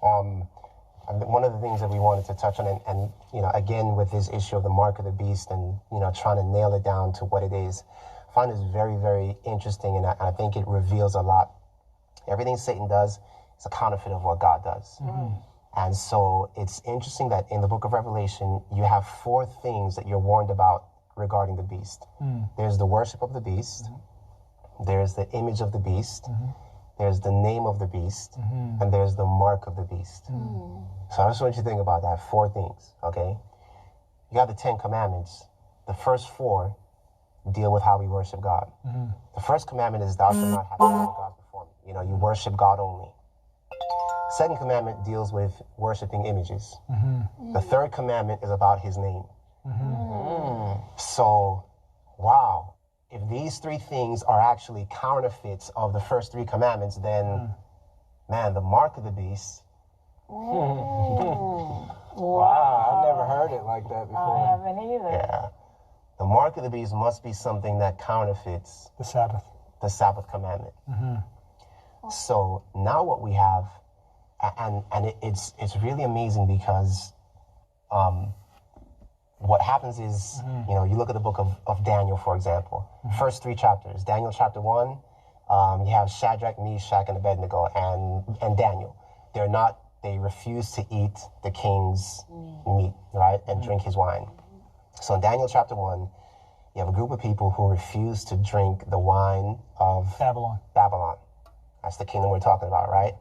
And one of the things that we wanted to touch on, and again, with this issue of the mark of the beast and, trying to nail it down to what it is, I find this very, very interesting, and I think it reveals a lot. Everything Satan does is a counterfeit of what God does. Mm-hmm. And so it's interesting that in the book of Revelation, you have 4 things that you're warned about regarding the beast. Mm. There's the worship of the beast. Mm-hmm. There's the image of the beast. Mm-hmm. There's the name of the beast. Mm-hmm. And there's the mark of the beast. Mm. So I just want you to think about that. 4 things, okay? You got the 10 commandments. The first 4 deal with how we worship God. Mm-hmm. The first commandment is thou shalt not have any other gods before me. You worship God only. Second commandment deals with worshiping images. Mm-hmm. The third commandment is about his name. Mm-hmm. So, wow. If these 3 things are actually counterfeits of the first 3 commandments, then, man, the mark of the beast. Wow, I've never heard it like that before. I haven't either. Yeah. The mark of the beast must be something that counterfeits the Sabbath commandment. Mm-hmm. So now what we have, and it's really amazing because what happens is, you look at the book of Daniel, for example. Mm-hmm. First 3 chapters. Daniel chapter 1, you have Shadrach, Meshach, and Abednego, and Daniel. They refuse to eat the king's meat, right, and drink his wine. So in Daniel chapter 1, you have a group of people who refuse to drink the wine of Babylon. That's the kingdom we're talking about, right?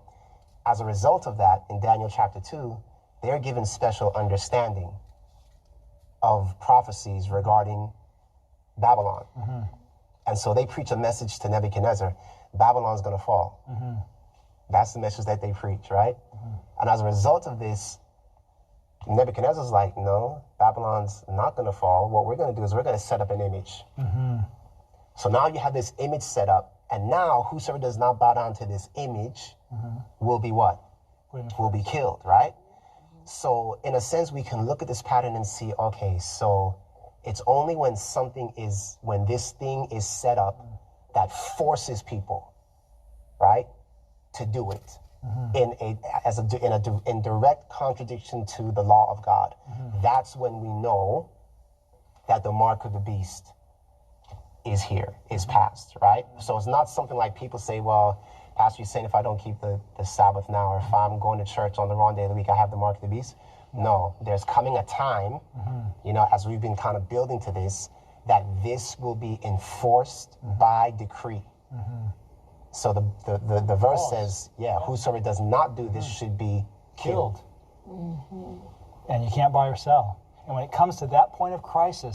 As a result of that, in Daniel chapter 2, they're given special understanding of prophecies regarding Babylon. Mm-hmm. And so they preach a message to Nebuchadnezzar, Babylon's going to fall. Mm-hmm. That's the message that they preach, right? Mm-hmm. And as a result of this, Nebuchadnezzar's like, no, Babylon's not going to fall. What we're going to do is we're going to set up an image. Mm-hmm. So now you have this image set up, and now whosoever does not bow down to this image will be what? Will be killed, right? So in a sense, we can look at this pattern and see, okay, so it's only when this thing is set up that forces people, right, to do it. Mm-hmm. in direct contradiction to the law of God. Mm-hmm. That's when we know that the mark of the beast is here, is passed, right? So it's not something like people say, well, Pastor, you're saying if I don't keep the Sabbath now, or if I'm going to church on the wrong day of the week, I have the mark of the beast. No, there's coming a time, as we've been kind of building to this, that this will be enforced by decree. Mm-hmm. So the verse says, whosoever does not do this should be killed. Mm-hmm. And you can't buy or sell. And when it comes to that point of crisis,